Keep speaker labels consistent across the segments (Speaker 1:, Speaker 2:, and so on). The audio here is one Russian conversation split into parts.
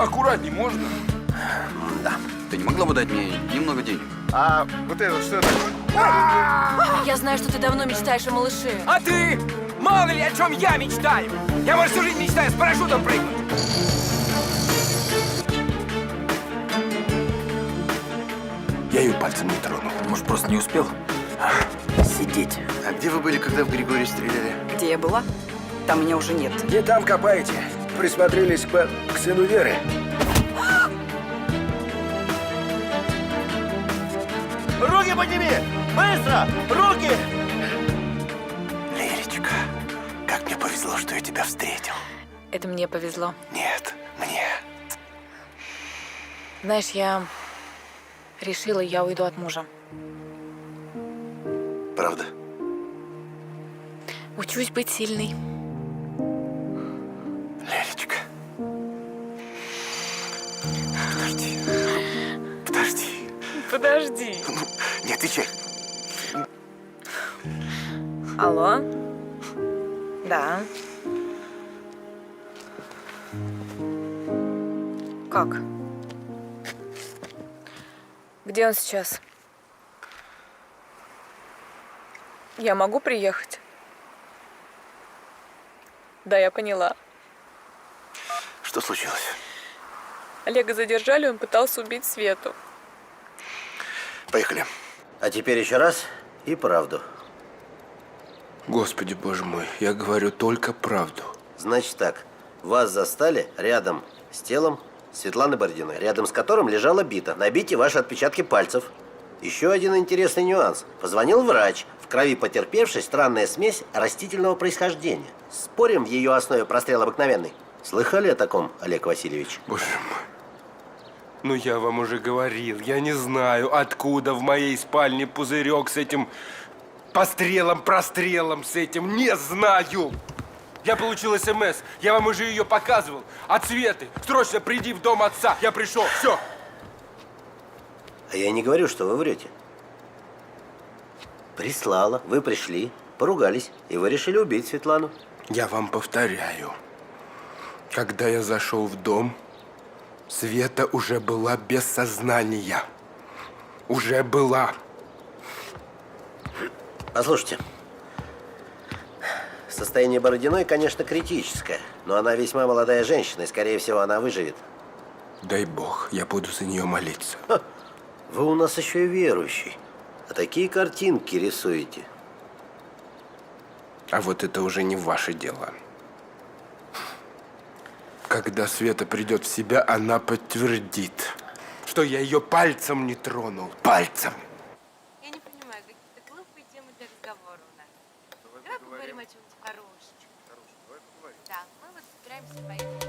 Speaker 1: аккуратней можно?
Speaker 2: Да. Ты не могла бы дать мне немного денег?
Speaker 1: А вот это что такое?
Speaker 3: Я знаю, что ты давно мечтаешь о малыше.
Speaker 4: А ты? Мало ли, о чем я мечтаю. Я, может, всю жизнь мечтаю с парашютом прыгнуть.
Speaker 1: Я ее пальцем не тронул.
Speaker 2: Может, просто не успел? Сидеть. А где вы были, когда в Григория стреляли?
Speaker 5: Где я была? Там меня уже нет.
Speaker 6: Не там копаете. Присмотрелись к сыну Веры.
Speaker 7: Руки подними! Быстро! Руки!
Speaker 6: Леречка, как мне повезло, что я тебя встретил.
Speaker 3: Это мне повезло.
Speaker 6: Нет, мне.
Speaker 3: Знаешь, я решила, я уйду от мужа.
Speaker 6: Правда?
Speaker 3: Учусь быть сильной.
Speaker 6: Леречка. Подожди. Подожди.
Speaker 3: Подожди.
Speaker 6: Не отвечай.
Speaker 3: Алло? Да. Как? Где он сейчас? Я могу приехать? Да, я поняла.
Speaker 6: Что случилось?
Speaker 3: Олега задержали, он пытался убить Свету.
Speaker 6: Поехали.
Speaker 7: А теперь еще раз и правду.
Speaker 1: Господи, боже мой, я говорю только правду.
Speaker 7: Значит так, вас застали рядом с телом Светланы Бородиной, рядом с которым лежала бита. На бите ваши отпечатки пальцев. Еще один интересный нюанс. Позвонил врач. В крови потерпевшей странная смесь растительного происхождения. Спорим, в ее основе прострел обыкновенный. Слыхали о таком, Олег Васильевич?
Speaker 1: Боже мой. Ну, я вам уже говорил, я не знаю, откуда в моей спальне пузырек с этим прострелом, с этим. Не знаю. Я получил СМС, я вам уже ее показывал. От Светы. Срочно приди в дом отца. Я пришел, все.
Speaker 7: А я не говорю, что вы врете. Прислала, вы пришли, поругались, и вы решили убить Светлану.
Speaker 1: Я вам повторяю. Когда я зашел в дом, Света уже была без сознания. Уже была.
Speaker 7: Послушайте, состояние Бородиной, конечно, критическое, но она весьма молодая женщина, и, скорее всего, она выживет.
Speaker 1: Дай бог, я буду за нее молиться.
Speaker 7: Вы у нас еще и верующий, а такие картинки рисуете.
Speaker 1: А вот это уже не ваше дело. Когда Света придет в себя, она подтвердит, что я ее пальцем не тронул. Пальцем!
Speaker 8: Я не понимаю, какие-то глупые темы для разговора у нас. Давай поговорим о чем-нибудь хорошем.
Speaker 1: Давай поговорим.
Speaker 8: Да, мы вот собираемся поехать.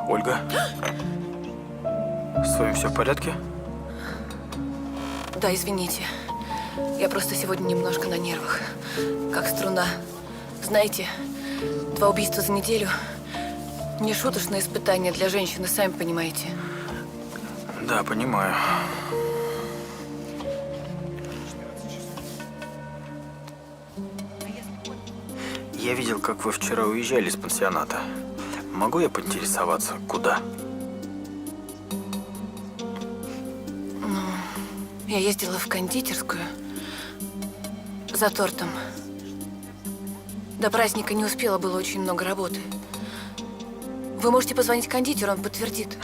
Speaker 6: Ольга? С вами все в порядке?
Speaker 3: Да, извините. Я просто сегодня немножко на нервах. Как струна. Знаете, 2 убийства за неделю – не шуточное испытание для женщины, сами понимаете.
Speaker 6: Да, понимаю. Я видел, как вы вчера уезжали из пансионата. Могу я поинтересоваться, куда?
Speaker 3: Я ездила в кондитерскую за тортом. До праздника не успела, было очень много работы. Вы можете позвонить кондитеру, он подтвердит.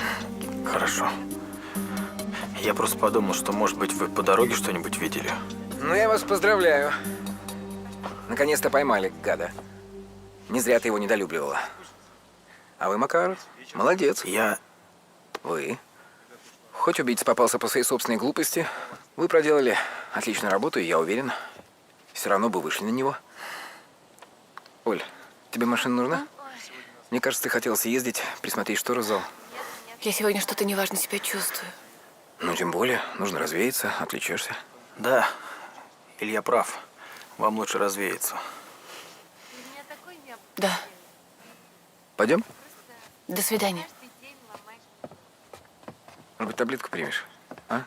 Speaker 6: Хорошо. Я просто подумал, что, может быть, вы по дороге что-нибудь видели.
Speaker 4: Ну, я вас поздравляю. Наконец-то поймали, гада. Не зря ты его недолюбливала. А вы, Макар, молодец. Вы? Хоть убийца попался по своей собственной глупости, вы проделали отличную работу, и я уверен, все равно бы вышли на него. Оль, тебе машина нужна? Мне кажется, ты хотела съездить, присмотреть шторы в зал.
Speaker 3: Я сегодня что-то неважно себя чувствую.
Speaker 4: Ну, тем более, нужно развеяться, отвлечешься.
Speaker 6: Да, Илья прав. Вам лучше развеяться.
Speaker 8: Ты у меня такой необычный.
Speaker 3: Да.
Speaker 4: Пойдем?
Speaker 3: До свидания.
Speaker 8: Каждый день ломаешь.
Speaker 4: Может быть, таблетку примешь? А?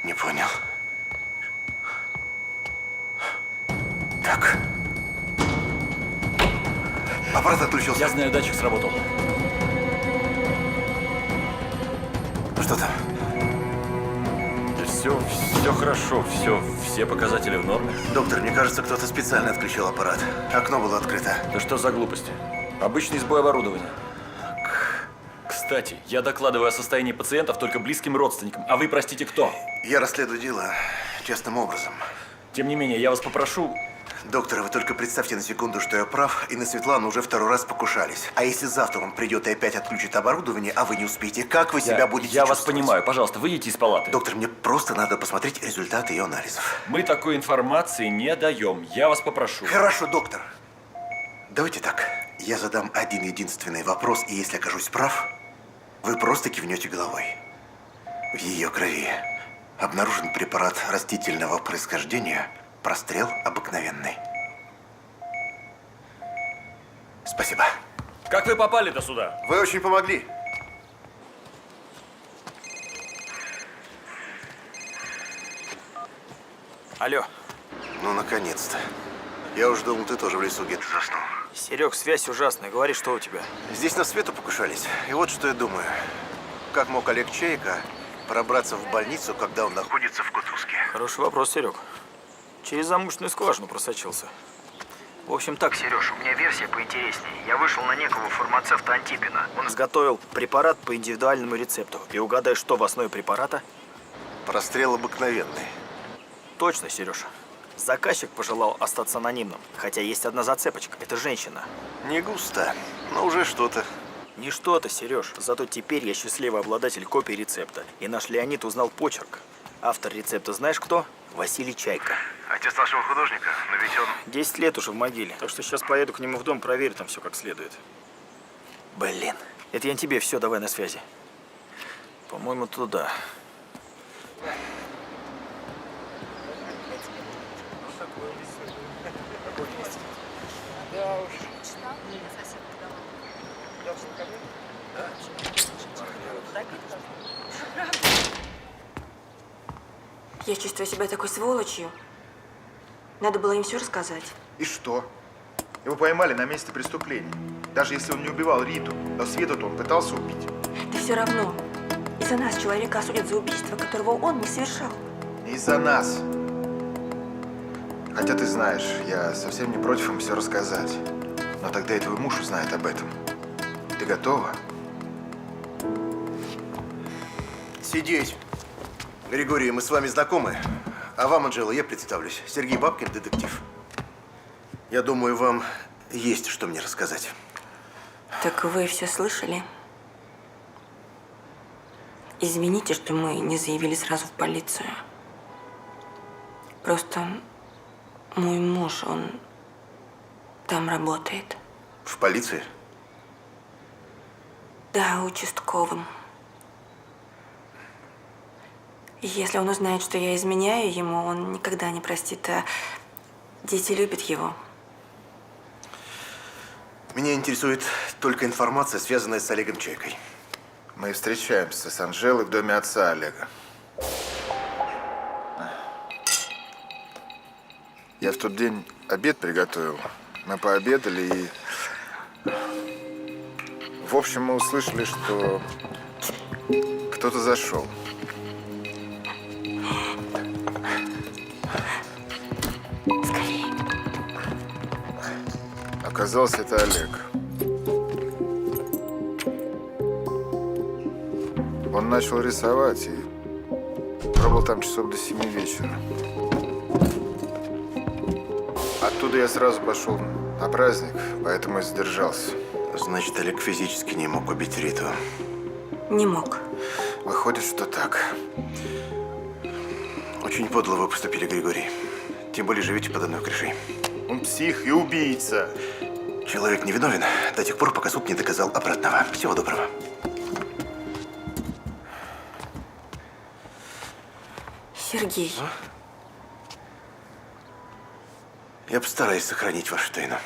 Speaker 2: Не понял. Так. Аппарат отключился.
Speaker 9: Я знаю, датчик сработал.
Speaker 2: Что там?
Speaker 9: Все хорошо, все показатели в норме.
Speaker 2: Доктор, мне кажется, кто-то специально отключил аппарат. Окно было открыто.
Speaker 9: Да что за глупости? Обычный сбой оборудования. Кстати, я докладываю о состоянии пациентов только близким родственникам. А вы, простите, кто?
Speaker 2: Я расследую дело честным образом.
Speaker 9: Тем не менее, я вас попрошу...
Speaker 2: Доктор, вы только представьте на секунду, что я прав, и на Светлану уже второй раз покушались. А если завтра он придет и опять отключит оборудование, а вы не успеете, как вы себя будете
Speaker 9: Я вас
Speaker 2: чувствовать?
Speaker 9: понимаю. Пожалуйста, выйдите из палаты.
Speaker 2: Доктор, мне просто надо посмотреть результаты ее анализов.
Speaker 9: Мы такой информации не даем. Я вас попрошу.
Speaker 2: Хорошо, доктор. Давайте так. Я задам один единственный вопрос, и если окажусь прав, вы просто кивнете головой. В ее крови обнаружен препарат растительного происхождения, прострел обыкновенный. Спасибо.
Speaker 9: Как вы попали-то сюда?
Speaker 2: Вы очень помогли.
Speaker 6: Алло.
Speaker 2: Ну, наконец-то. Я уже думал, ты тоже в лесу где-то заснул.
Speaker 6: Серег, связь ужасная. Говори, что у тебя?
Speaker 2: Здесь на Свету покушались. И вот что я думаю. Как мог Олег Чайка пробраться в больницу, когда он находится в Кутузке?
Speaker 6: Хороший вопрос, Серег. Через замочную скважину просочился. В общем так, Сереж, у меня версия поинтереснее. Я вышел на некого фармацевта Антипина. Он изготовил препарат по индивидуальному рецепту. И угадай, что в основе препарата?
Speaker 2: Прострел обыкновенный.
Speaker 6: Точно, Сережа. Заказчик пожелал остаться анонимным. Хотя есть одна зацепочка. Это женщина.
Speaker 2: Не густо, но уже что-то.
Speaker 6: Не что-то, Сереж. Зато теперь я счастливый обладатель копии рецепта. И наш Леонид узнал почерк. Автор рецепта знаешь кто? Василий Чайка.
Speaker 2: Отец нашего художника, но ведь он...
Speaker 6: 10 лет уже в могиле. Так что сейчас поеду к нему в дом, проверю там все как следует. Блин. Это я тебе, все, давай на связи. По-моему, туда.
Speaker 10: Я чувствую себя такой сволочью. Надо было им все рассказать.
Speaker 11: И что? Его поймали на месте преступления. Даже если он не убивал Риту, но Свету-то он пытался убить.
Speaker 10: Это все равно. Из-за нас человека осудят за убийство, которого он не совершал.
Speaker 11: Не из-за нас. Хотя ты знаешь, я совсем не против им все рассказать. Но тогда и твой муж узнает об этом. Ты готова?
Speaker 2: Сидеть. Григорий, мы с вами знакомы. А вам, Анжела, я представлюсь. Сергей Бабкин, детектив. Я думаю, вам есть что мне рассказать.
Speaker 10: Так вы все слышали? Извините, что мы не заявили сразу в полицию. Просто мой муж, он там работает.
Speaker 2: В полиции?
Speaker 10: Да, участковым. И если он узнает, что я изменяю ему, он никогда не простит, а дети любят его.
Speaker 2: Меня интересует только информация, связанная с Олегом Чайкой.
Speaker 11: Мы встречаемся с Анжелой в доме отца Олега. Я в тот день обед приготовил. Мы пообедали и... В общем, мы услышали, что кто-то зашел.
Speaker 10: Скорее.
Speaker 11: Оказалось, это Олег. Он начал рисовать и пробыл там часов до 7 вечера. Оттуда я сразу пошел на праздник, поэтому и задержался.
Speaker 2: Значит, Олег физически не мог убить Риту.
Speaker 10: Не мог.
Speaker 11: Выходит, что так.
Speaker 2: Очень подло вы поступили, Григорий. Тем более живете под одной крышей.
Speaker 11: Он псих и убийца.
Speaker 2: Человек невиновен до тех пор, пока суд не доказал обратного. Всего доброго.
Speaker 10: Сергей,
Speaker 2: Я постараюсь сохранить вашу тайну.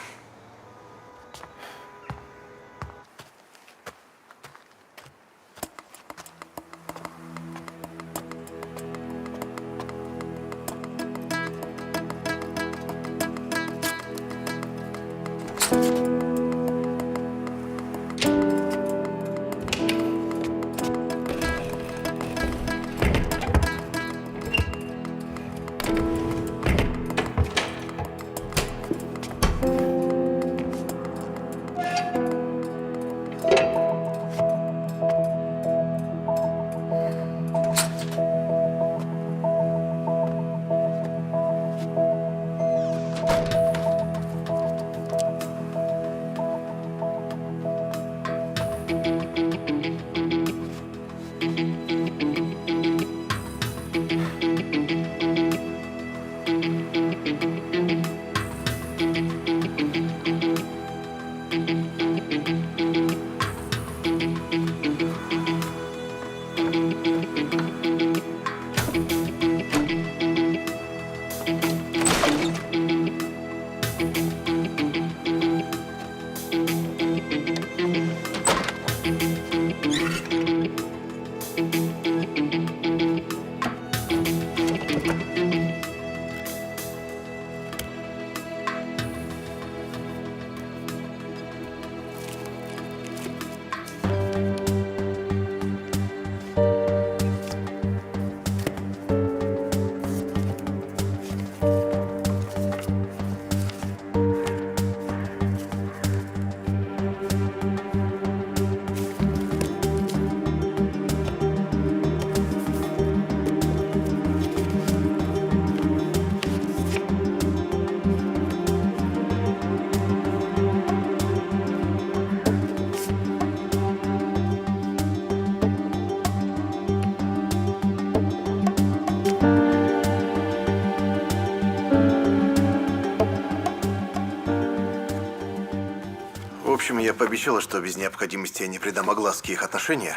Speaker 2: В общем, я пообещала, что без необходимости я не придам огласке их отношения.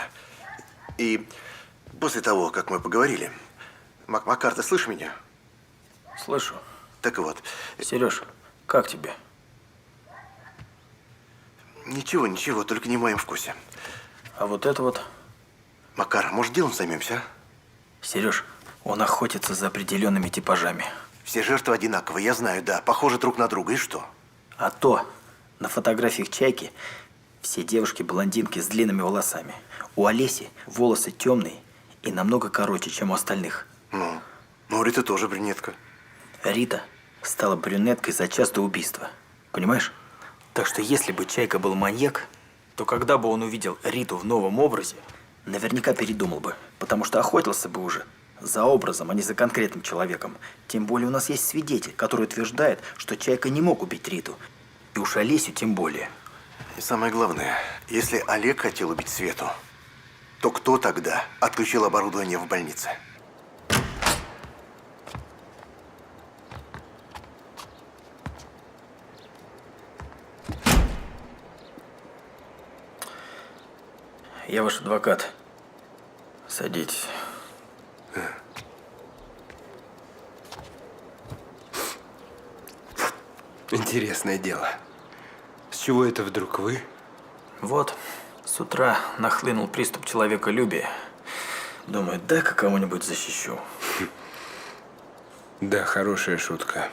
Speaker 2: И после того, как мы поговорили... Макар, ты слышишь меня?
Speaker 6: Слышу.
Speaker 2: Так вот.
Speaker 6: Сереж, как тебе?
Speaker 2: Ничего, ничего, только не в моем вкусе.
Speaker 6: А вот это вот...
Speaker 2: Макар, может, делом займемся, а?
Speaker 6: Сереж, он охотится за определенными типажами.
Speaker 2: Все жертвы одинаковые, я знаю, да. Похожи друг на друга, и что?
Speaker 6: А то на фотографиях Чайки все девушки-блондинки с длинными волосами. У Олеси волосы темные и намного короче, чем у остальных.
Speaker 2: Ну, Рита тоже брюнетка.
Speaker 6: Рита стала брюнеткой за час до убийства. Понимаешь? Так что если бы Чайка был маньяк, то когда бы он увидел Риту в новом образе, наверняка передумал бы. Потому что охотился бы уже за образом, а не за конкретным человеком. Тем более у нас есть свидетель, который утверждает, что Чайка не мог убить Риту. И уж Олесю тем более.
Speaker 2: И самое главное, если Олег хотел убить Свету, то кто тогда отключил оборудование в больнице?
Speaker 6: Я ваш адвокат. Садитесь.
Speaker 1: Интересное дело. С чего это вдруг вы?
Speaker 6: Вот, с утра нахлынул приступ человеколюбия. Думаю, дай-ка кого-нибудь защищу.
Speaker 1: Да, хорошая шутка.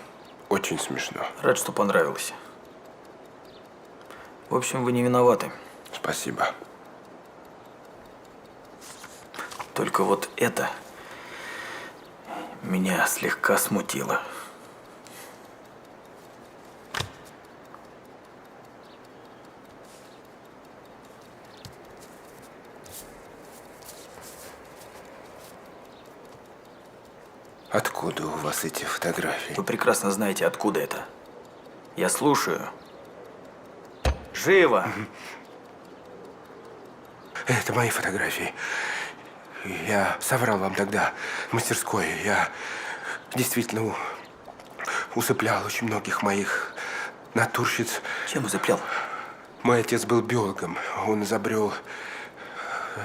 Speaker 1: Очень смешно.
Speaker 6: Рад, что понравилось. В общем, вы не виноваты.
Speaker 1: Спасибо.
Speaker 6: Только вот это меня слегка смутило.
Speaker 1: Откуда у вас эти фотографии?
Speaker 6: Вы прекрасно знаете, откуда это. Я слушаю. Живо!
Speaker 1: Это мои фотографии. Я соврал вам тогда в мастерской. Я действительно усыплял очень многих моих натурщиц.
Speaker 6: Чем усыплял?
Speaker 1: Мой отец был биологом. Он изобрел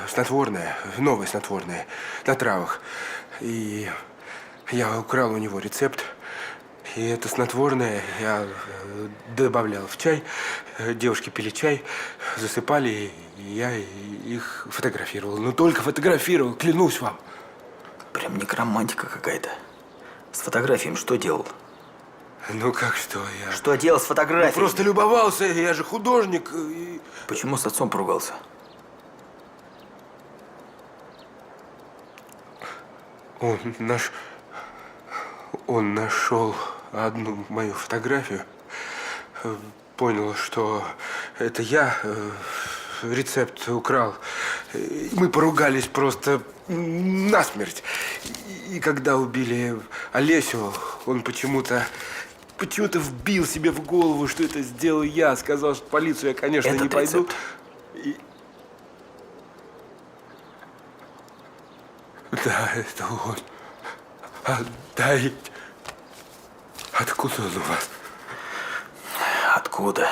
Speaker 1: снотворное, новое снотворное на травах. И я украл у него рецепт. И это снотворное я добавлял в чай. Девушки пили чай, засыпали, и я их фотографировал. Но только фотографировал, клянусь вам.
Speaker 6: Прям некромантика какая-то. С фотографиями что делал?
Speaker 1: Ну как что, я...
Speaker 6: Что делал с фотографией?
Speaker 1: Просто любовался, я же художник. И...
Speaker 6: Почему с отцом поругался?
Speaker 1: Он нашел одну мою фотографию, понял, что это я рецепт украл. И мы поругались просто насмерть. И когда убили Олесю, он почему-то вбил себе в голову, что это сделал я. Сказал, что в полицию я, конечно,
Speaker 6: Этот
Speaker 1: не пойду.
Speaker 6: рецепт?
Speaker 1: Да, это он. Отдай. Откуда он у вас?
Speaker 6: Откуда?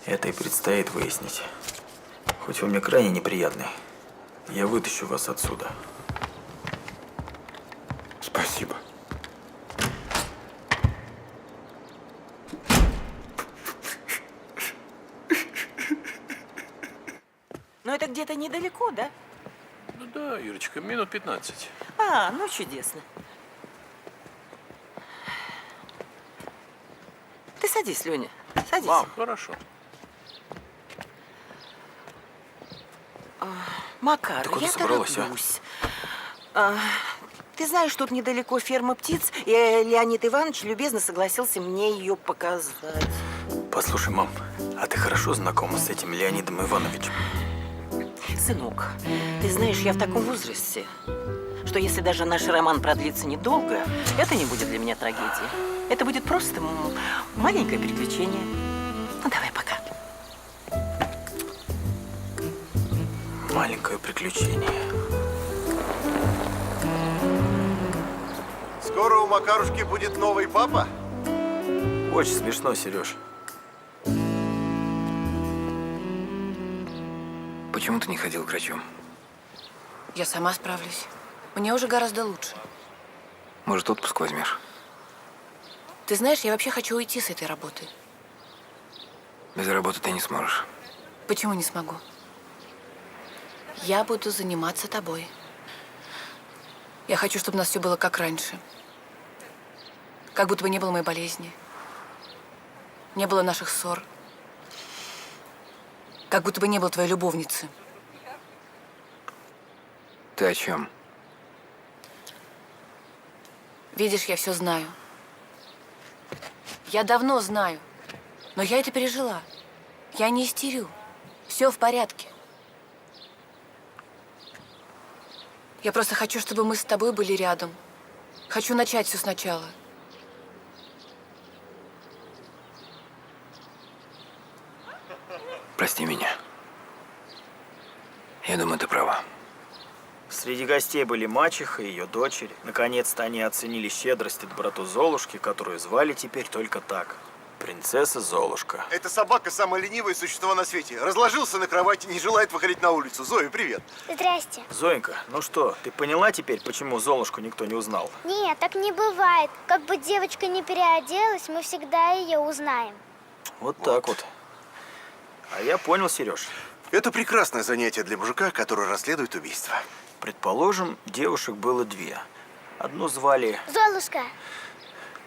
Speaker 6: Это и предстоит выяснить. Хоть вы мне крайне неприятный, я вытащу вас отсюда.
Speaker 1: Спасибо.
Speaker 5: Но это где-то недалеко, да?
Speaker 12: Ну да, Юрочка, минут 15.
Speaker 5: А, ну чудесно. Ты садись, Леня. Садись.
Speaker 12: Мам, хорошо.
Speaker 5: Макар,
Speaker 6: Ты куда
Speaker 5: я
Speaker 6: собралась, а?
Speaker 5: тороплюсь. Ты знаешь, тут недалеко ферма птиц, и Леонид Иванович любезно согласился мне ее показать.
Speaker 6: Послушай, мам, а ты хорошо знакома с этим Леонидом Ивановичем?
Speaker 5: Сынок, ты знаешь, я в таком возрасте, что если даже наш роман продлится недолго, это не будет для меня трагедией. Это будет просто маленькое приключение. Ну, давай пока.
Speaker 6: Маленькое приключение.
Speaker 2: Скоро у Макарушки будет новый папа?
Speaker 6: Очень смешно, Сереж.
Speaker 4: Почему ты не ходил к врачу?
Speaker 3: Я сама справлюсь. Мне уже гораздо лучше.
Speaker 4: Может, отпуск возьмешь?
Speaker 3: Ты знаешь, я вообще хочу уйти с этой работы.
Speaker 4: Без работы ты не сможешь.
Speaker 3: Почему не смогу? Я буду заниматься тобой. Я хочу, чтобы у нас все было как раньше. Как будто бы не было моей болезни. Не было наших ссор. Как будто бы не было твоей любовницы.
Speaker 4: Ты о чем?
Speaker 3: Видишь, я все знаю. Я давно знаю. Но я это пережила. Я не истерю. Все в порядке. Я просто хочу, чтобы мы с тобой были рядом. Хочу начать все сначала.
Speaker 4: Прости меня. Я думаю, ты права.
Speaker 6: Среди гостей были мачеха и ее дочери. Наконец-то они оценили щедрость и доброту Золушки, которую звали теперь только так. Принцесса Золушка.
Speaker 2: Эта собака самое ленивое существо на свете. Разложился на кровати, не желает выходить на улицу. Зоя, привет.
Speaker 13: Здрасте.
Speaker 6: Зоенька, ну что, ты поняла теперь, почему Золушку никто не узнал?
Speaker 13: Нет, так не бывает. Как бы девочка не переоделась, мы всегда ее узнаем.
Speaker 6: Вот так вот. А я понял, Сереж.
Speaker 2: Это прекрасное занятие для мужика, который расследует убийство.
Speaker 6: Предположим, девушек было две. Одну звали...
Speaker 13: Золушка.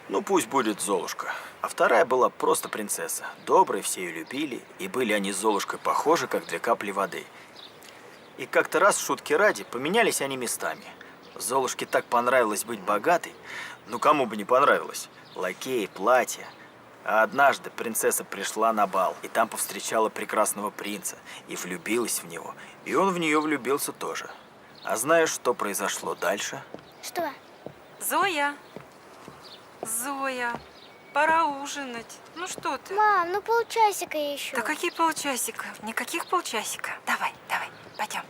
Speaker 6: Ну, пусть будет Золушка. А вторая была просто принцесса. Добрые, все ее любили. И были они с Золушкой похожи, как две капли воды. И как-то раз, шутки ради, поменялись они местами. Золушке так понравилось быть богатой. Ну, кому бы не понравилось. Лакеи, платья. А однажды принцесса пришла на бал. И там повстречала прекрасного принца. И влюбилась в него. И он в нее влюбился тоже. А знаешь, что произошло дальше?
Speaker 13: Что?
Speaker 8: Зоя! Зоя! Пора ужинать. Ну что ты?
Speaker 13: Мам, ну полчасика еще.
Speaker 8: Да какие полчасика? Никаких полчасика. Давай, пойдем.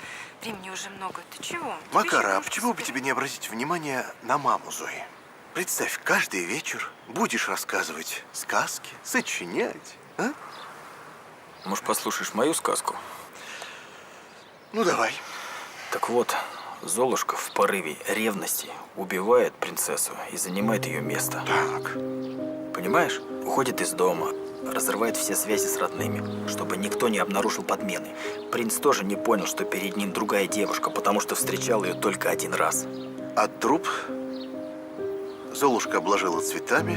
Speaker 10: Времени уже много. Ты чего?
Speaker 2: Макара, а почему бы тебе не обратить внимание на маму Зои? Представь, каждый вечер будешь рассказывать сказки, сочинять, а?
Speaker 6: Может, послушаешь мою сказку?
Speaker 2: Ну, давай.
Speaker 6: Так вот, Золушка в порыве ревности убивает принцессу и занимает ее место.
Speaker 2: Так.
Speaker 6: Понимаешь? Уходит из дома, разрывает все связи с родными, чтобы никто не обнаружил подмены. Принц тоже не понял, что перед ним другая девушка, потому что встречал ее только один раз.
Speaker 2: А труп Золушка обложила цветами,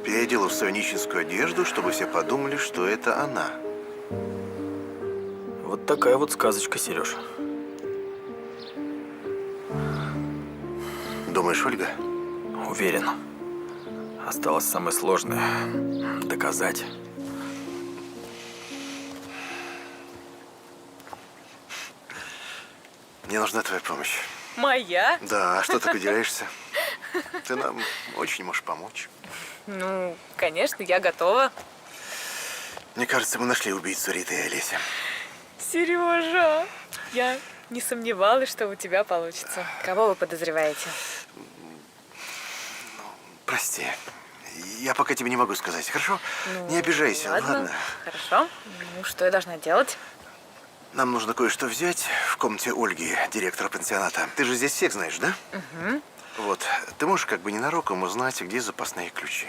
Speaker 2: переодела в свою нищенскую одежду, чтобы все подумали, что это она.
Speaker 6: Вот такая вот сказочка, Сереж.
Speaker 2: Думаешь, Ольга?
Speaker 6: Уверен. Осталось самое сложное – доказать.
Speaker 2: Мне нужна твоя помощь.
Speaker 3: Моя?
Speaker 2: Да, а что ты поделяешься? Ты нам очень можешь помочь.
Speaker 3: Ну, конечно, я готова.
Speaker 2: Мне кажется, мы нашли убийцу Риты и Олеся.
Speaker 3: Сережа, я не сомневалась, что у тебя получится. Кого вы подозреваете?
Speaker 2: Прости. Я пока тебе не могу сказать, хорошо? Не обижайся, ладно?
Speaker 3: Хорошо. Ну, что я должна делать?
Speaker 2: Нам нужно кое-что взять в комнате Ольги, директора пансионата. Ты же здесь всех знаешь, да?
Speaker 3: Угу.
Speaker 2: Вот. Ты можешь как бы ненароком узнать, где запасные ключи.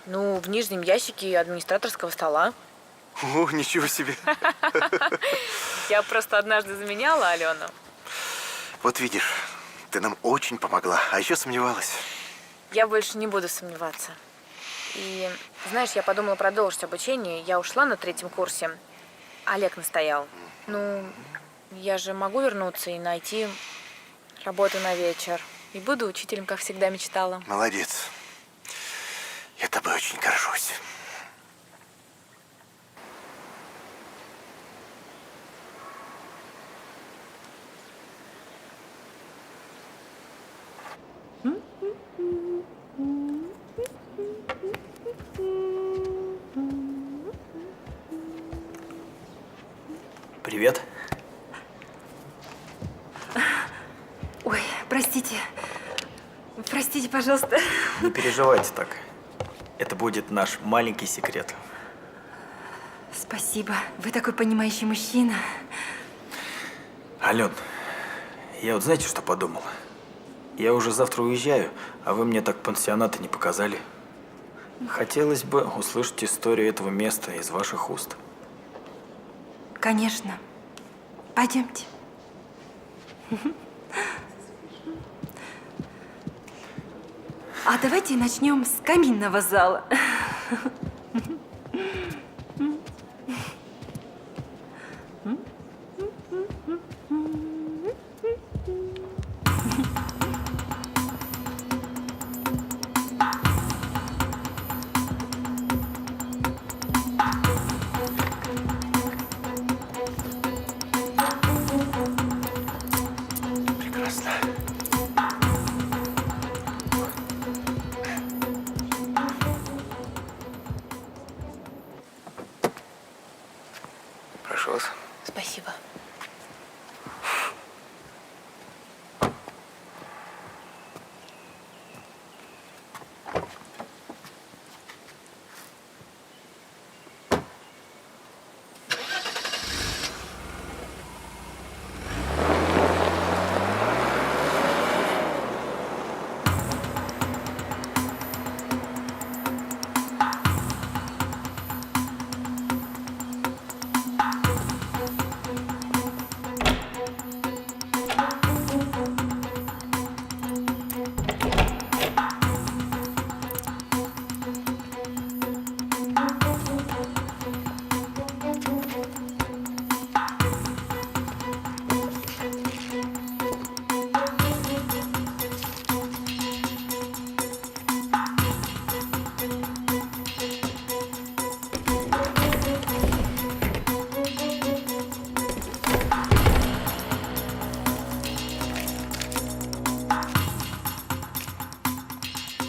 Speaker 3: Ну, в нижнем ящике администраторского стола.
Speaker 2: О, ничего себе.
Speaker 3: Я просто однажды заменяла Алену.
Speaker 2: Вот видишь, ты нам очень помогла, а еще сомневалась.
Speaker 3: Я больше не буду сомневаться. И, знаешь, я подумала продолжить обучение. Я ушла на 3-м курсе. Олег настоял. Ну, я же могу вернуться и найти работу на вечер. И буду учителем, как всегда мечтала.
Speaker 2: Молодец. Я тобой очень горжусь.
Speaker 6: Привет.
Speaker 10: Ой, простите. Простите, пожалуйста.
Speaker 6: Не переживайте так. Это будет наш маленький секрет.
Speaker 10: Спасибо. Вы такой понимающий мужчина.
Speaker 6: Ален, я вот знаете, что подумал? Я уже завтра уезжаю, а вы мне так пансионата не показали. Хотелось бы услышать историю этого места из ваших уст.
Speaker 10: Конечно. Пойдемте. А давайте начнем с каминного зала.
Speaker 2: Прекрасно. Прошу вас.
Speaker 3: Спасибо.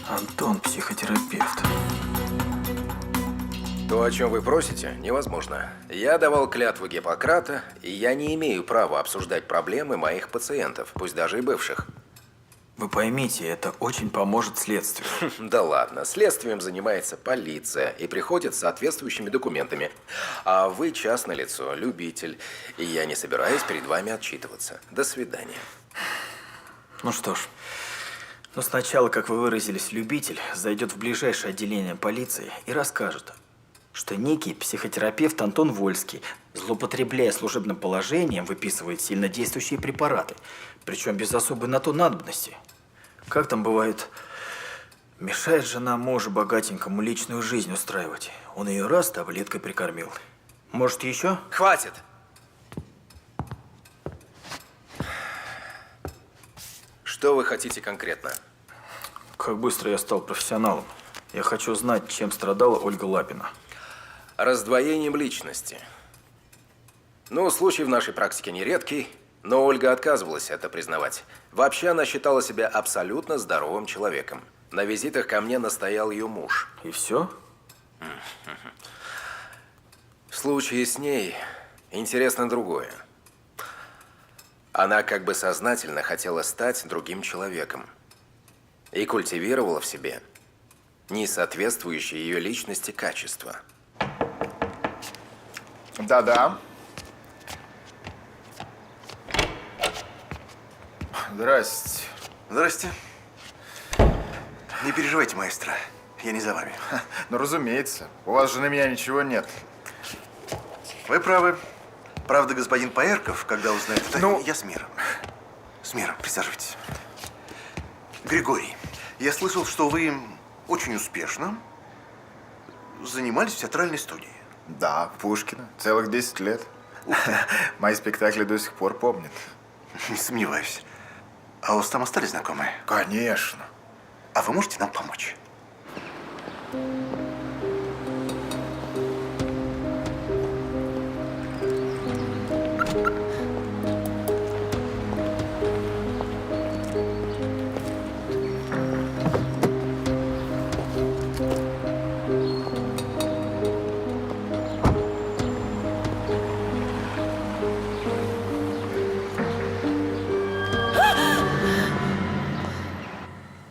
Speaker 6: Антон, психотерапевт.
Speaker 4: То, о чем вы просите, невозможно. Я давал клятву Гиппократа, и я не имею права обсуждать проблемы моих пациентов, пусть даже и бывших.
Speaker 6: Вы поймите, это очень поможет следствию.
Speaker 4: Да ладно, следствием занимается полиция и приходит с соответствующими документами. А вы частное лицо, любитель, и я не собираюсь перед вами отчитываться. До свидания.
Speaker 6: Ну что ж, но сначала, как вы выразились, любитель зайдет в ближайшее отделение полиции и расскажет, что некий психотерапевт Антон Вольский, злоупотребляя служебным положением, выписывает сильнодействующие препараты, причем без особой на то надобности. Как там бывает, мешает жена мужу богатенькому личную жизнь устраивать. Он ее раз таблеткой прикормил. Может, еще?
Speaker 4: Хватит! Что вы хотите конкретно?
Speaker 6: Как быстро я стал профессионалом. Я хочу знать, чем страдала Ольга Лапина.
Speaker 4: Раздвоением личности. Ну, случай в нашей практике нередкий, но Ольга отказывалась это признавать. Вообще она считала себя абсолютно здоровым человеком. На визитах ко мне настоял ее муж.
Speaker 6: И все?
Speaker 4: В случае с ней интересно другое. Она как бы сознательно хотела стать другим человеком. И культивировала в себе несоответствующие ее личности качества.
Speaker 11: Да-да. Здрасте.
Speaker 2: Здрасте. Не переживайте, маэстро. Я не за вами.
Speaker 11: Ну, разумеется. У вас же на меня ничего нет.
Speaker 2: Вы правы. Правда, господин Поярков, когда узнает это,
Speaker 11: Ну?
Speaker 2: я с миром. С миром, присаживайтесь. Григорий, я слышал, что вы очень успешно занимались в театральной студии.
Speaker 11: Да, Пушкина. Целых 10 лет. Мои спектакли до сих пор помнят.
Speaker 2: Не сомневаюсь. А у вас там остались знакомые?
Speaker 11: Конечно.
Speaker 2: А вы можете нам помочь?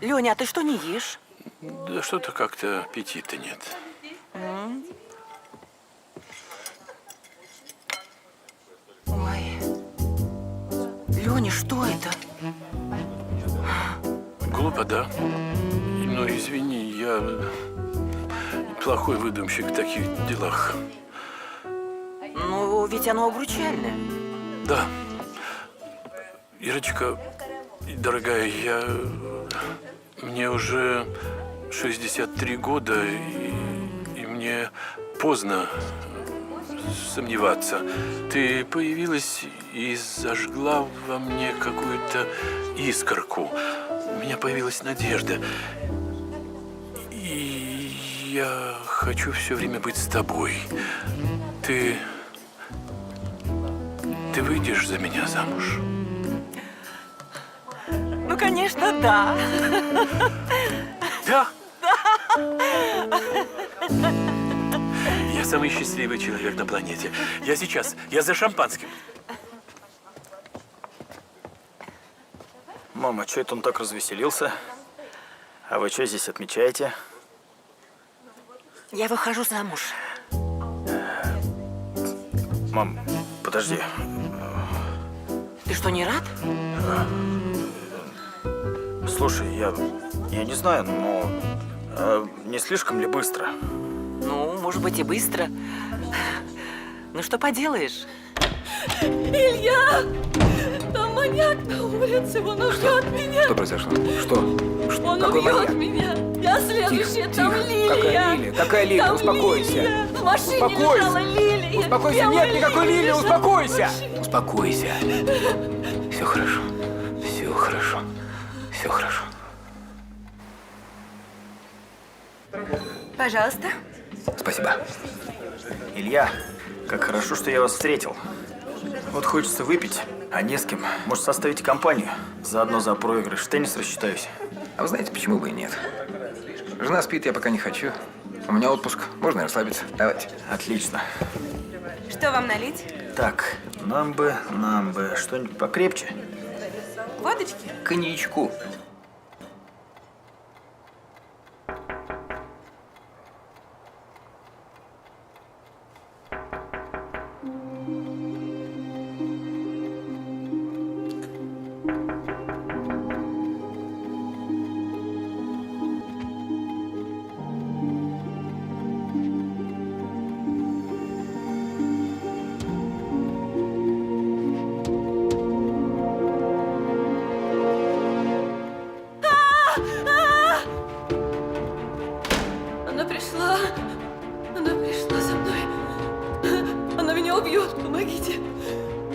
Speaker 5: Леня, а ты что не ешь?
Speaker 12: Да что-то как-то аппетита нет.
Speaker 5: Ой. Леня, что это?
Speaker 12: Глупо, да? Ну, извини, я плохой выдумщик в таких делах.
Speaker 5: Ну, ведь оно обручальное.
Speaker 12: Да. Ирочка, дорогая, мне уже 63 года, и мне поздно сомневаться. Ты появилась и зажгла во мне какую-то искорку. У меня появилась надежда. И я хочу все время быть с тобой. Ты выйдешь за меня замуж?
Speaker 5: Ну, конечно, да.
Speaker 12: Да? Я самый счастливый человек на планете. Я за шампанским.
Speaker 6: Мама, что это он так развеселился? А вы что здесь отмечаете?
Speaker 5: Я выхожу замуж.
Speaker 6: Мам, подожди.
Speaker 5: Ты что, не рад?
Speaker 6: Слушай, я не знаю, но не слишком ли быстро?
Speaker 5: Ну, может быть, и быстро. Ну, что поделаешь?
Speaker 3: Илья! Там маньяк на улице, он убьет меня!
Speaker 4: Что произошло? Что?
Speaker 3: Он
Speaker 4: Какой
Speaker 3: убьет
Speaker 4: маньяк?
Speaker 3: меня! Я следующая, там Лилия!
Speaker 4: Какая Лилия? Какая Лилия?
Speaker 3: Там
Speaker 4: Успокойся.
Speaker 3: Лилия. В машине
Speaker 4: Успокойся.
Speaker 3: лежала Лилия!
Speaker 4: Успокойся,
Speaker 3: Белая
Speaker 4: нет никакой Лилии,
Speaker 3: лежала
Speaker 4: успокойся!
Speaker 3: в машине.
Speaker 4: Успокойся. Все хорошо. Все хорошо. Все хорошо.
Speaker 10: Пожалуйста.
Speaker 4: Спасибо.
Speaker 6: Илья, как хорошо, что я вас встретил. Вот хочется выпить, а не с кем. Может, составить компанию? Заодно за проигрыш в теннис рассчитаюсь.
Speaker 4: А вы знаете, почему бы и нет? Жена спит, я пока не хочу. У меня отпуск. Можно расслабиться? Давайте.
Speaker 6: Отлично.
Speaker 8: Что вам налить?
Speaker 6: Так, нам бы что-нибудь покрепче.
Speaker 8: Водочки?
Speaker 4: Коньячку.
Speaker 3: Она пришла за мной. Она меня убьет. Помогите.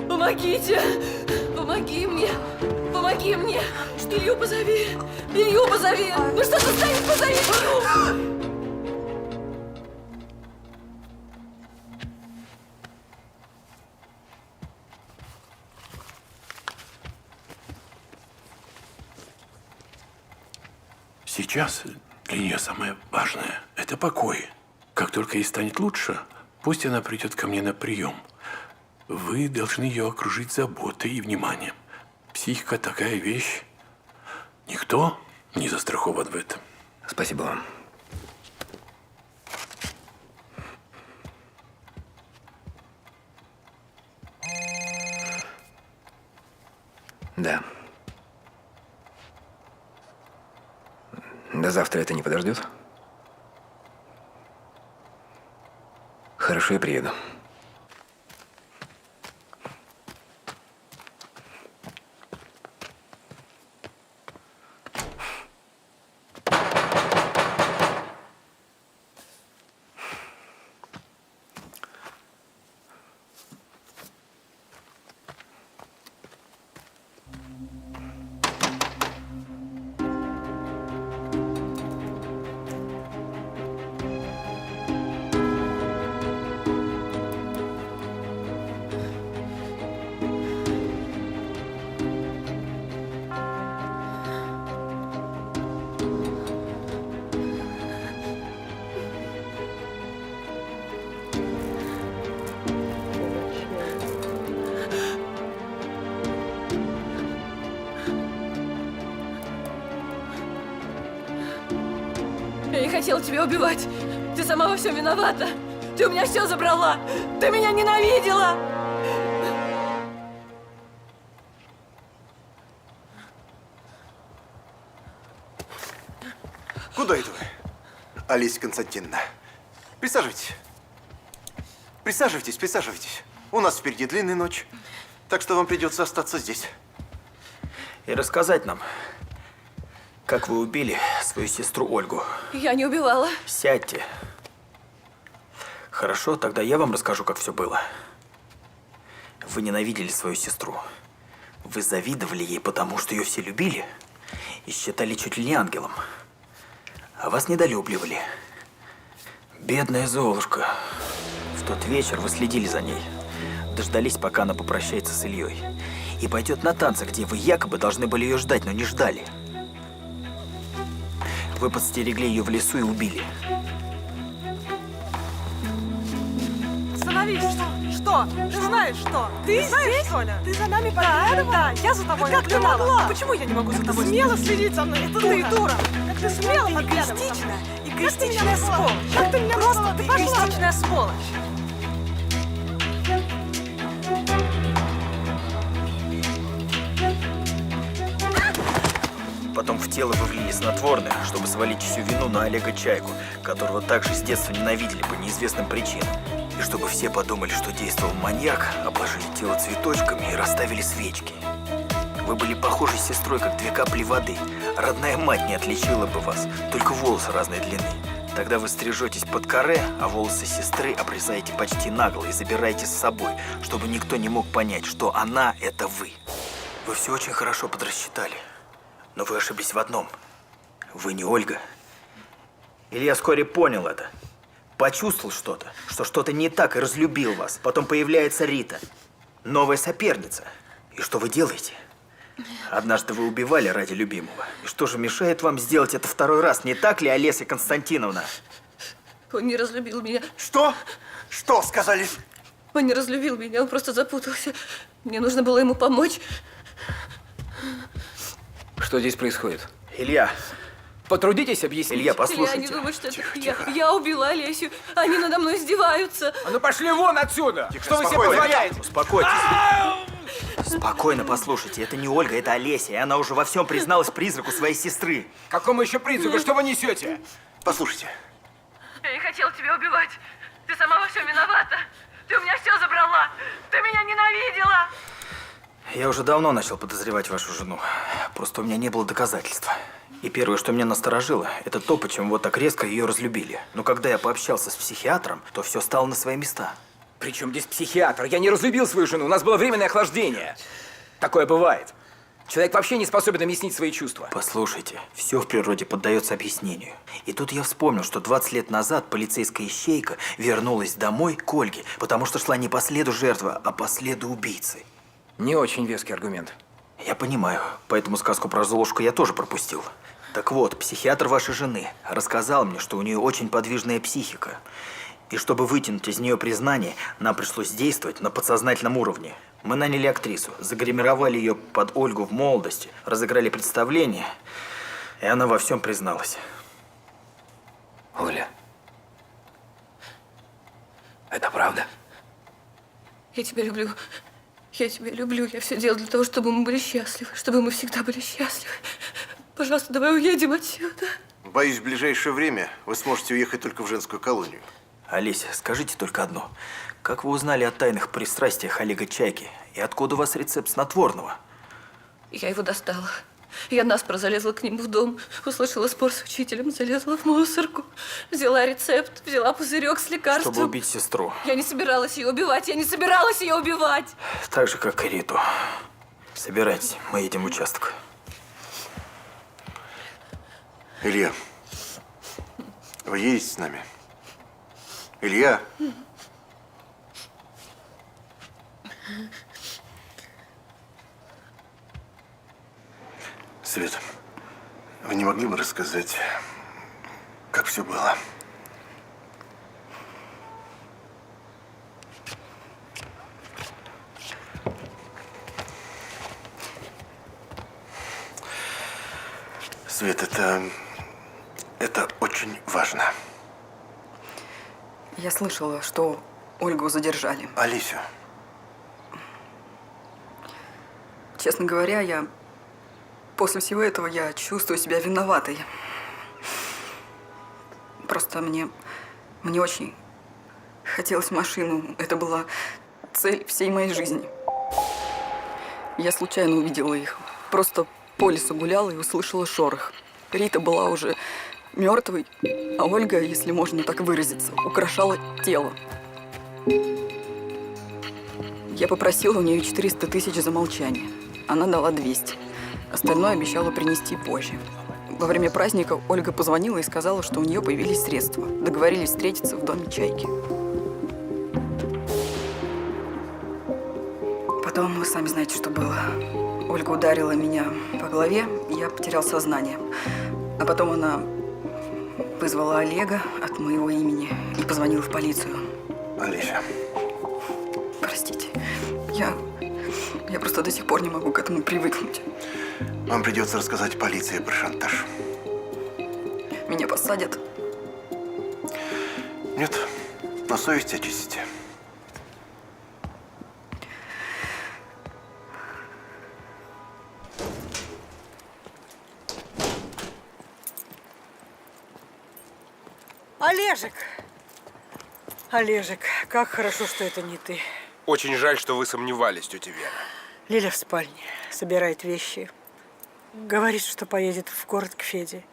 Speaker 3: Помогите. Помоги мне. Помоги мне. Илью позови. Илью позови. Ну что ты стоишь? Позови Илью.
Speaker 12: Сейчас для нее самое важное – это покой. Как только ей станет лучше, пусть она придет ко мне на прием. Вы должны ее окружить заботой и вниманием. Психика – такая вещь. Никто не застрахован в этом.
Speaker 4: Спасибо вам. Да. До завтра это не подождет? Хорошо, я приеду.
Speaker 3: Я не хотела тебя убивать. Ты сама во всем виновата. Ты у меня все забрала. Ты меня ненавидела.
Speaker 2: Куда это вы, Олеся Константиновна? Присаживайтесь. Присаживайтесь, присаживайтесь. У нас впереди длинная ночь, так что вам придется остаться здесь.
Speaker 6: И рассказать нам, как вы убили свою сестру Ольгу.
Speaker 3: Я не убивала.
Speaker 6: Сядьте. Хорошо, тогда я вам расскажу, как все было. Вы ненавидели свою сестру. Вы завидовали ей, потому что ее все любили и считали чуть ли не ангелом. А вас недолюбливали. Бедная Золушка. В тот вечер вы следили за ней. Дождались, пока она попрощается с Ильей. И пойдет на танцы, где вы якобы должны были ее ждать, но не ждали. Вы подстерегли ее в лесу и убили.
Speaker 14: Остановись! Что? Ты знаешь что? Ты знаешь, что ли? Ты за нами поехала? Да, я за тобой как ты могла? Почему я не могу за тобой? Смело следить за мной. Это ты дура. Как ты смело подглядывала? Эгоистичная сволочь. Как ты меня просто... Ты эгоистичная сволочь.
Speaker 6: Потом в тело вы влили снотворное, чтобы свалить всю вину на Олега Чайку, которого также с детства ненавидели по неизвестным причинам. И чтобы все подумали, что действовал маньяк, обложили тело цветочками и расставили свечки. Вы были похожи с сестрой, как две капли воды. Родная мать не отличила бы вас, только волосы разной длины. Тогда вы стрижетесь под каре, а волосы сестры обрезаете почти нагло и забираете с собой, чтобы никто не мог понять, что она – это вы. Вы все очень хорошо подрасчитали. Но вы ошиблись в одном. Вы не Ольга. Илья вскоре понял это. Почувствовал что-то, что что-то не так и разлюбил вас. Потом появляется Рита. Новая соперница. И что вы делаете? Однажды вы убивали ради любимого. И что же мешает вам сделать это второй раз? Не так ли, Олеся Константиновна?
Speaker 3: Он не разлюбил меня.
Speaker 2: Что? Что сказали?
Speaker 3: Он не разлюбил меня, он просто запутался. Мне нужно было ему помочь.
Speaker 4: Что здесь происходит?
Speaker 6: Илья,
Speaker 4: Потрудитесь объяснить.
Speaker 6: Илья, послушайте.
Speaker 3: Я не думаю, что это я убила Олесю. Они надо мной издеваются.
Speaker 4: А ну пошли вон отсюда! Что вы себе
Speaker 6: Спокойно.
Speaker 4: позволяете?
Speaker 6: Успокойтесь. Спокойно послушайте. Это не Ольга, это Олеся. И она уже во всем призналась призраку своей сестры.
Speaker 4: Какому еще призраку? Что вы несете?
Speaker 2: Послушайте.
Speaker 3: Я не хотела тебя убивать. Ты сама во всем виновата. Ты у меня все забрала. Ты меня ненавидела.
Speaker 6: Я уже давно начал подозревать вашу жену. Просто у меня не было доказательств. И первое, что меня насторожило, это то, почему вот так резко ее разлюбили. Но когда я пообщался с психиатром, то все стало на свои места.
Speaker 4: Причем здесь психиатр? Я не разлюбил свою жену, у нас было временное охлаждение. Такое бывает. Человек вообще не способен объяснить свои чувства.
Speaker 6: Послушайте, все в природе поддается объяснению. И тут я вспомнил, что 20 лет назад полицейская ищейка вернулась домой к Ольге, потому что шла не по следу жертвы, а по следу убийцы.
Speaker 4: Не очень веский аргумент.
Speaker 6: Я понимаю, поэтому сказку про Золушку я тоже пропустил. Так вот, психиатр вашей жены рассказал мне, что у нее очень подвижная психика. И чтобы вытянуть из нее признание, нам пришлось действовать на подсознательном уровне. Мы наняли актрису, загримировали ее под Ольгу в молодости, разыграли представление, и она во всем призналась.
Speaker 4: Оля, это правда?
Speaker 3: Я тебя люблю. Я тебя люблю. Я все делаю для того, чтобы мы были счастливы. Чтобы мы всегда были счастливы. Пожалуйста, давай уедем отсюда.
Speaker 2: Боюсь, в ближайшее время вы сможете уехать только в женскую колонию.
Speaker 6: Олеся, скажите только одно. Как вы узнали о тайных пристрастиях Олега Чайки? И откуда у вас рецепт снотворного?
Speaker 3: Я его достала. Я наспор залезла к нему в дом, услышала спор с учителем, залезла в мусорку, взяла рецепт, взяла пузырек с лекарством.
Speaker 6: Чтобы убить сестру.
Speaker 3: Я не собиралась ее убивать, я не собиралась ее убивать.
Speaker 6: Так же, как и Риту. Собирайтесь, мы едем в участок.
Speaker 2: Илья, вы едете с нами? Илья? Света, вы не могли бы рассказать, как все было? Свет, это очень важно.
Speaker 14: Я слышала, что Ольгу задержали.
Speaker 2: Олесю.
Speaker 14: Честно говоря, после всего этого я чувствую себя виноватой. Просто мне очень хотелось машину. Это была цель всей моей жизни. Я случайно увидела их. Просто по лесу гуляла и услышала шорох. Рита была уже мертвой, а Ольга, если можно так выразиться, украшала тело. Я попросила у нее 400 тысяч за молчание. Она дала 200. Остальное обещала принести позже. Во время праздника Ольга позвонила и сказала, что у нее появились средства. Договорились встретиться в доме Чайки. Потом вы сами знаете, что было. Ольга ударила меня по голове, и я потерял сознание. А потом она вызвала Олега от моего имени и позвонила в полицию.
Speaker 2: Олеся.
Speaker 14: Простите, я просто до сих пор не могу к этому привыкнуть.
Speaker 2: Вам придется рассказать полиции про шантаж.
Speaker 14: Меня посадят?
Speaker 2: Нет, на совести очистите.
Speaker 15: Олежек, как хорошо, что это не ты.
Speaker 1: Очень жаль, что вы сомневались, тетя Вера.
Speaker 15: Лиля в спальне, собирает вещи. Говорит, что поедет в город к Феде.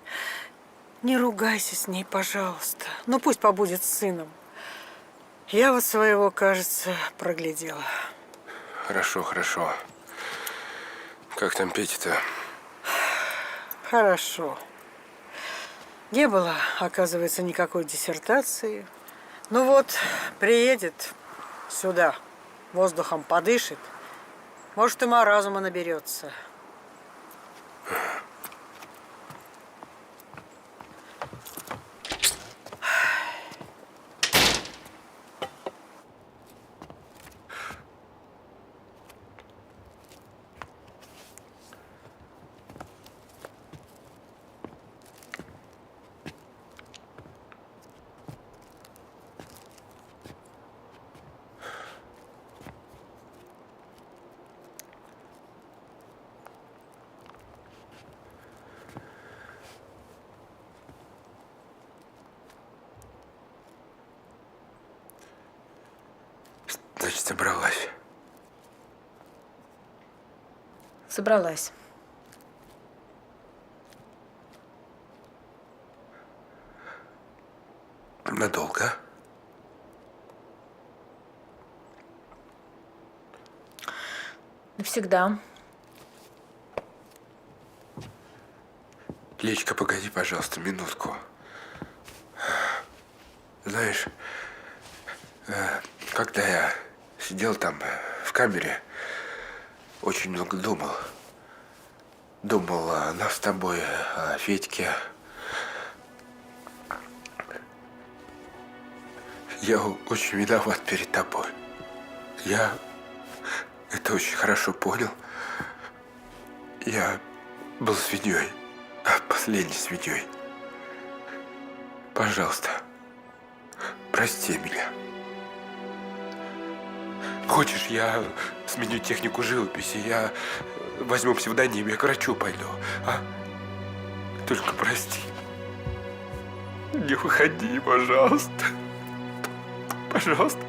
Speaker 15: Не ругайся с ней, пожалуйста. Ну, пусть побудет с сыном. Я вот своего, кажется, проглядела.
Speaker 1: Хорошо, хорошо. Как там Петя-то?
Speaker 15: Хорошо. Не было, оказывается, никакой диссертации. Ну вот, приедет сюда, воздухом подышит. Может, ума разума наберется.
Speaker 1: значит, собралась?
Speaker 3: Собралась.
Speaker 1: Надолго?
Speaker 3: Навсегда.
Speaker 1: Лечка, погоди, пожалуйста, минутку. Знаешь, когда я сидел там в камере, очень много думал. Думал о нас с тобой, о Федьке. Я очень виноват перед тобой. Я это очень хорошо понял. Я был свиньей, последней свиньей. Пожалуйста, прости меня. Хочешь, я сменю технику живописи, я возьму псевдоним, я к врачу пойду, а? Только прости. Не выходи, пожалуйста. Пожалуйста.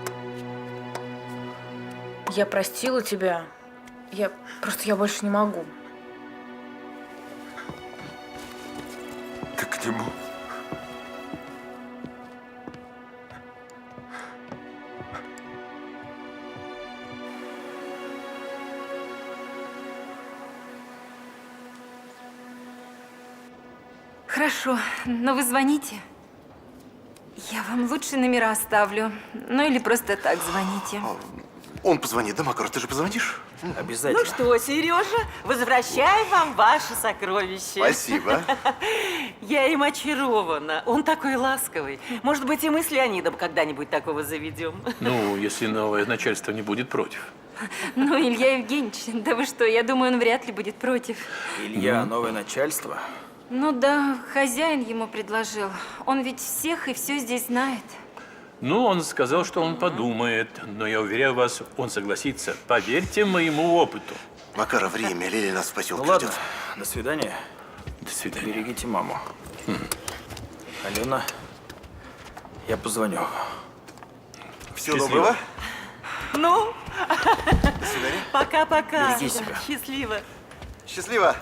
Speaker 3: Я простила тебя. Я больше не могу.
Speaker 1: Ты к нему.
Speaker 8: Хорошо, но вы звоните. Я вам лучше номера оставлю. Ну или просто так звоните.
Speaker 2: Он позвонит, да, Макар, ты же позвонишь?
Speaker 6: Обязательно.
Speaker 5: Ну что, Сережа, возвращаем вам ваше сокровище.
Speaker 2: Спасибо.
Speaker 5: Я им очарована. Он такой ласковый. Может быть, и мы с Леонидом когда-нибудь такого заведем.
Speaker 12: Ну, если новое начальство не будет против.
Speaker 8: Ну, Илья Евгеньевич, да вы что, я думаю, он вряд ли будет против.
Speaker 6: Илья, новое начальство.
Speaker 8: Ну да, хозяин ему предложил. Он ведь всех и все здесь знает.
Speaker 12: Ну, он сказал, что он подумает, но я уверяю вас, он согласится. Поверьте моему опыту.
Speaker 2: Макара, время, Лилия нас в
Speaker 6: Ну
Speaker 2: поселке
Speaker 6: ладно,
Speaker 2: ждет.
Speaker 6: до свидания.
Speaker 12: До свидания.
Speaker 6: Берегите маму. Алена, я позвоню.
Speaker 2: Всего
Speaker 12: Счастливо.
Speaker 2: доброго.
Speaker 5: Ну,
Speaker 2: До свидания.
Speaker 5: пока-пока.
Speaker 6: Береги себя.
Speaker 5: Счастливо.
Speaker 2: Счастливо.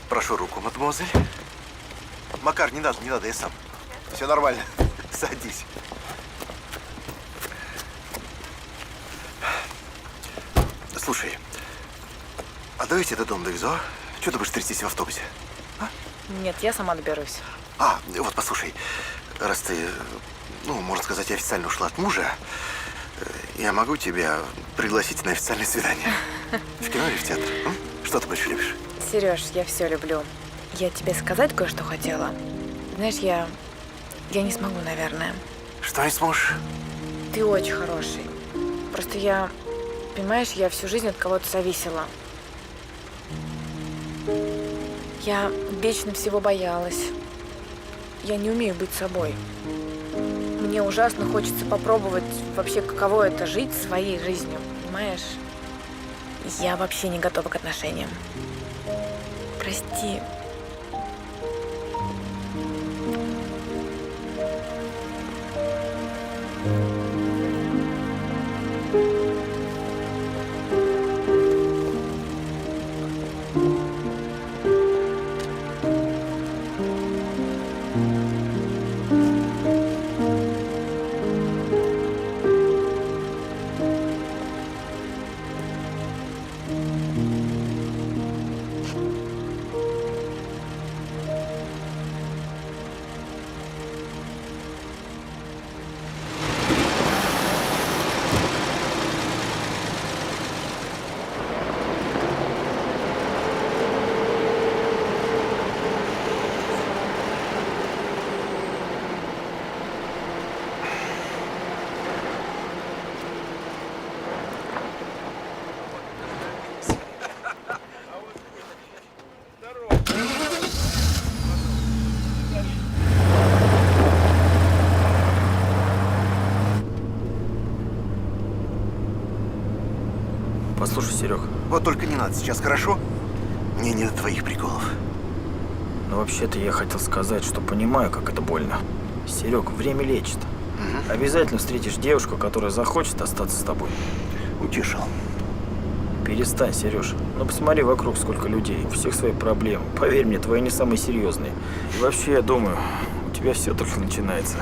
Speaker 2: Прошу руку, мадемуазель. Макар, не надо, я сам. Все нормально. Садись. Слушай, а давай я тебе до дома довезу, а? Чего ты будешь трястись в автобусе?
Speaker 3: Нет, я сама доберусь.
Speaker 2: Вот послушай, раз ты, можно сказать, официально ушла от мужа, я могу тебя пригласить на официальное свидание. В кино или в театр? Что ты больше любишь?
Speaker 3: Сереж, я все люблю. Я тебе сказать кое-что хотела. Знаешь, я не смогу, наверное.
Speaker 2: Что не сможешь?
Speaker 3: Ты очень хороший. Просто понимаешь, я всю жизнь от кого-то зависела. Я вечно всего боялась. Я не умею быть собой. Мне ужасно хочется попробовать вообще, каково это жить своей жизнью, понимаешь? Я вообще не готова к отношениям. Прости.
Speaker 6: Послушай, Серег,
Speaker 2: Вот только не надо сейчас, хорошо? Мне не до твоих приколов.
Speaker 6: Но вообще-то я хотел сказать, что понимаю, как это больно. Серег, время лечит. Обязательно встретишь девушку, которая захочет остаться с тобой.
Speaker 2: Утешил.
Speaker 6: Перестань, Сереж. Ну посмотри вокруг, сколько людей. У всех свои проблемы. Поверь мне, твои не самые серьезные. И вообще, я думаю, у тебя все только начинается.